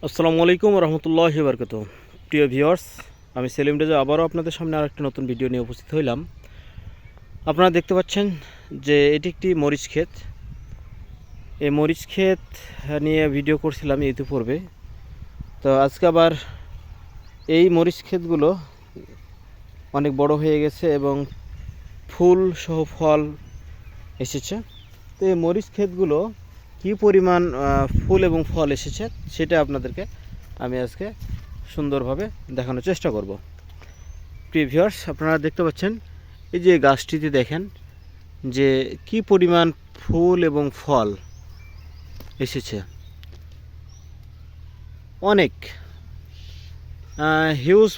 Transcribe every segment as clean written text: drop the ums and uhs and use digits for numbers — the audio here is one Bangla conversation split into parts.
আসসালামু আলাইকুম রহমতুল্লাহি বারকাতুহু। প্রিয় ভিউয়ার্স, আমি সেলিম রেজা আবারও আপনাদের সামনে আরেকটি নতুন ভিডিও নিয়ে উপস্থিত হইলাম। আপনারা দেখতে পাচ্ছেন যে এটি একটি মরিচ ক্ষেত। এই মরিচ ক্ষেত নিয়ে ভিডিও করছিলাম ইতিপূর্বে। তো আজকে আবার এই মরিচ ক্ষেতগুলো অনেক বড় হয়ে গেছে এবং ফুল সহ ফল এসেছে। তো এই মরিচ ক্ষেতগুলো কী পরিমাণ ফুল এবং ফল এসেছে সেটা আপনাদেরকে আমি আজকে সুন্দরভাবে দেখানোর চেষ্টা করব। প্রিয় ভিউয়ার্স, আপনারা দেখতে পাচ্ছেন এই যে গাছটিতে দেখেন যে কি পরিমাণ ফুল এবং ফল এসেছে। অনেক হিউজ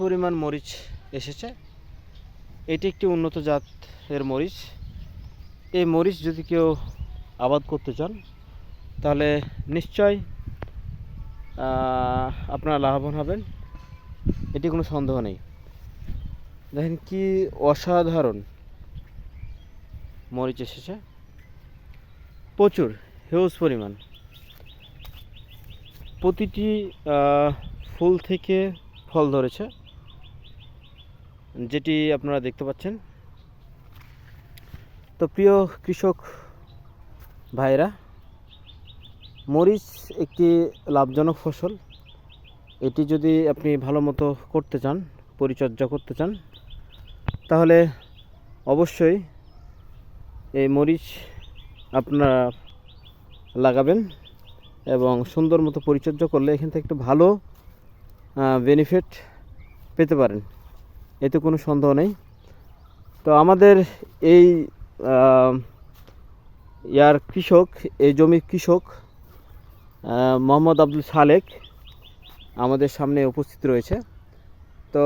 পরিমাণ মরিচ এসেছে। এটি একটি উন্নত জাতের মরিচ। এই মরিচ যদি কেউ আবাদ করতে চান তাহলে নিশ্চয় আপনারা লাভবান হবেন, এটি কোনো সন্দেহ নেই। দেখেন কি অসাধারণ মরিচ এসেছে, প্রচুর হিউজ পরিমাণ। প্রতিটি ফুল থেকে ফল ধরেছে, যেটি আপনারা দেখতে পাচ্ছেন। তো প্রিয় কৃষক ভাইরা, মরিচ একটি লাভজনক ফসল। এটি যদি আপনি ভালো মতো করতে চান, পরিচর্যা করতে চান, তাহলে অবশ্যই এই মরিচ আপনারা লাগাবেন এবং সুন্দর মতো পরিচর্যা করলে এখান থেকে একটু ভালো বেনিফিট পেতে পারেন, এতে কোনো সন্দেহ নেই। তো আমাদের এই কৃষক, এই জমির কৃষক মোহাম্মদ আব্দুল সালেক আমাদের সামনে উপস্থিত রয়েছে। তো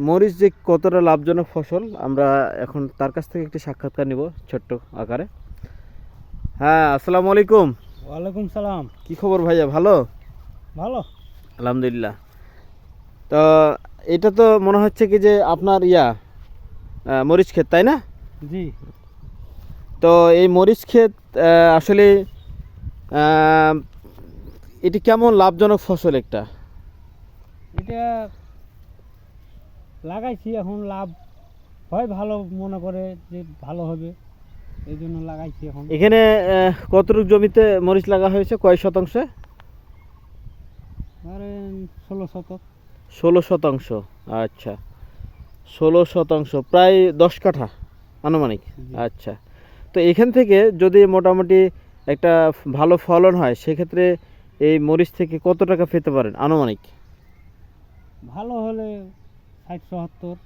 মরিচ যে কতটা লাভজনক ফসল, আমরা এখন তার কাছ থেকে একটি সাক্ষাৎকার নিব ছোট্ট আকারে। হ্যাঁ, আসসালামু আলাইকুম। ওয়ালাইকুম সালাম। কি খবর ভাইয়া? ভালো? ভালো, আলহামদুলিল্লাহ। তো এটা তো মনে হচ্ছে কি যে আপনার মরিচ ক্ষেত, তাই না? জি। তো এই মরিচ ক্ষেত আসলে এটি কেমন লাভজনক ফসল একটা? এটা লাগাইছি, এখন লাভ হয় ভালো মনে করে যে ভালো হবে, এই জন্য লাগাইছি। এখন এখানে কতটুকু জমিতে মরিচ লাগা হয়েছে, কয় শতাংশে? ধরেন 16 শতক। 16 শতাংশ। আচ্ছা, 16 শতাংশ, প্রায় 10 কাঠা আনুমানিক। জি। আচ্ছা, তো এখান থেকে যদি মোটামুটি একটা ভালো ফলন হয়, সেক্ষেত্রে এই মরিচ থেকে কত টাকা পেতে পারেন আনুমানিক? ভালো হলে 60-70।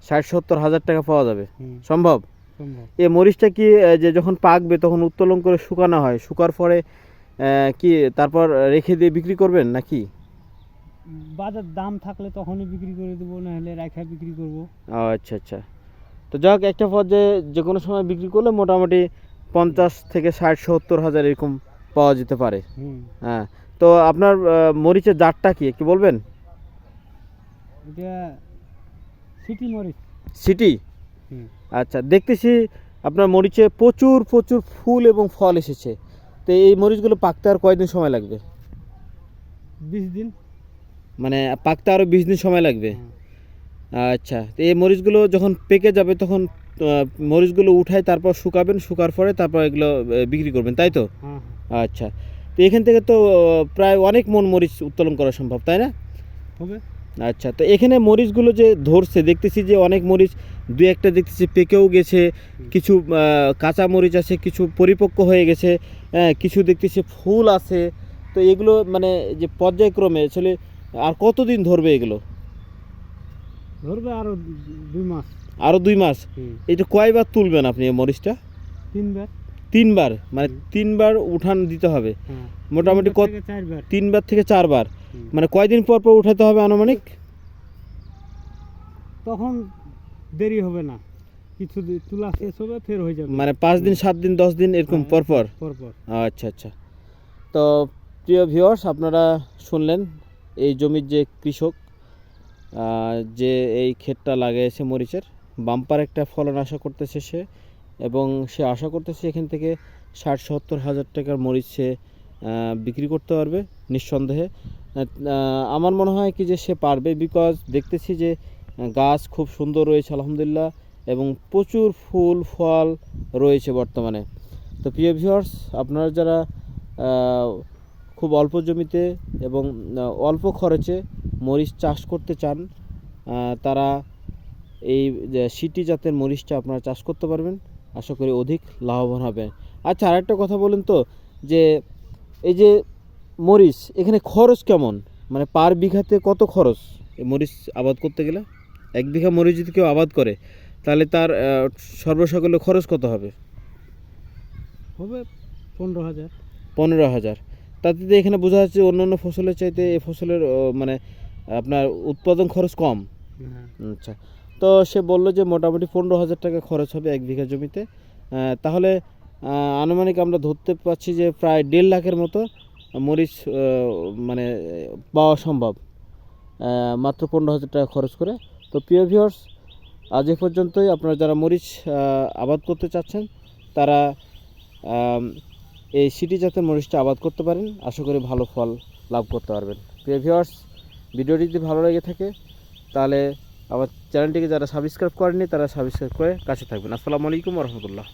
60-70 হাজার টাকা পাওয়া যাবে। হুম, সম্ভব? সম্ভব। এই মরিচটা কি যে যখন পাকবে তখন উত্তোলন করে শুকানো হয়, শুকার পরে কি তারপর রেখে দিয়ে বিক্রি করবেন নাকি? বাজার দাম থাকলে তখনই বিক্রি করে দেবো, না হলে রাখা বিক্রি করব। ও আচ্ছা আচ্ছা। তো যাক, একটা পর্যায়ে যে কোনো সময় বিক্রি করলে মোটামুটি 50 থেকে 60-70 হাজার এরকম পাওয়া যেতে পারে। হুম। হ্যাঁ। তো আপনার মরিচের জাতটা কি একটু বলবেন? এটা সিটি মরিচ। সিটি। হুম। আচ্ছা, দেখতেছি আপনার মরিচে প্রচুর প্রচুর ফুল এবং ফল এসেছে। তো এই মরিচগুলো পাকতে আর কয়দিন সময় লাগবে? 20 দিন। মানে পাকতে আরও 20 দিন সময় লাগবে? হ্যাঁ। আচ্ছা, তো এই মরিচগুলো যখন পেকে যাবে তখন মরিচগুলো উঠায় তারপর শুকাবেন, শুকার পরে তারপর এগুলো বিক্রি করবেন, তাই তো? হ্যাঁ, আচ্ছা, তো এখান থেকে তো প্রায় অনেক মন মরিচ উত্তোলন করা সম্ভব, তাই না? হবে। আচ্ছা, তো এখানে মরিচগুলো যে ধরছে, দেখতেছি যে অনেক মরিচ, দুই একটা দেখতেছি পেকেও গেছে, কিছু কাঁচা মরিচ আছে, কিছু পরিপক্ক হয়ে গেছে, কিছু দেখতেছি ফুল আছে। তো এগুলো মানে যে পর্যায়ক্রমে আসলে আর কতদিন ধরবে এগুলো? ধরবে আরো 2 মাস। আরও 2 মাস। হুম। এটা কয়বার তুলবেন আপনি এই মরিচটা? 3 বার। 3 বার, মানে 3 বার উঠান দিতে হবে হ্যাঁ, মোটামুটি? 3 থেকে 4 বার। 3 বার থেকে 4 বার, হুম। মানে কয়দিন পর পর উঠাতে হবে আনুমানিক? তখন দেরি হবে না, কিছু তুলা শেষ হবে ফের হয়ে যাবে। মানে 5 দিন, 7 দিন, 10 দিন এরকম হ্যাঁ, পর পর? পর। আচ্ছা আচ্ছা। তো প্রিয় ভিউয়ার্স, আপনারা শুনলেন এই জমির যে কৃষক যে এই ক্ষেতটা লাগিয়েছে মরিচের, বাম্পার একটা ফলন আশা করতেছে সে, এবং সে আশা করতেছে এখান থেকে 60-70 হাজার টাকার মরিচ সে বিক্রি করতে পারবে নিঃসন্দেহে। আমার মনে হয় কি যে সে পারবে, বিকজ দেখতেছি যে গাছ খুব সুন্দর রয়েছে আলহামদুলিল্লাহ, এবং প্রচুর ফুল ফল রয়েছে বর্তমানে। তো প্রিয় ভিউয়ার্স, আপনারা যারা খুব অল্প জমিতে এবং অল্প খরচে মরিচ চাষ করতে চান, তারা এই সিটি জাতের মরিচটা আপনারা চাষ করতে পারবেন, আশা করি অধিক লাভবান হবে। আচ্ছা, আরেকটা কথা বলেন তো, যে এই যে মরিচ এখানে খরচ কেমন, মানে পার বিঘাতে কত খরচ এই মরিচ আবাদ করতে গেলে? 1 বিঘা মরিচ যদি কেউ আবাদ করে তাহলে তার সর্বসকলে খরচ কত হবে? হবে 15,000। 15,000। তাতে তো এখানে বোঝা যাচ্ছে অন্যান্য ফসলের চাইতে এই ফসলের আপনার উৎপাদন খরচ কম। হ্যাঁ। আচ্ছা, তো সে বললো যে মোটামুটি 15,000 টাকা খরচ হবে 1 বিঘা জমিতে। তাহলে আনুমানিক আমরা ধরতে পারছি যে প্রায় 1.5 লাখের মতো মরিচ মানে পাওয়া সম্ভব মাত্র 15,000 টাকা খরচ করে। তো প্রিয় ভিউয়ার্স, আজ এ পর্যন্তই। আপনারা যারা মরিচ আবাদ করতে চাচ্ছেন তারা এই সিটি জাতের মরিচটা আবাদ করতে পারেন, আশা করি ভালো ফল লাভ করতে পারবেন। প্রিয় ভিউয়ার্স, ভিডিওটি যদি ভালো লেগে থাকে তাহলে আমার চ্যানেলটিকে যারা সাবস্ক্রাইব করেনি তারা সাবস্ক্রাইব করে কাছে থাকবেন। আসসালামু আলাইকুম ওয়া রাহমাতুল্লাহ।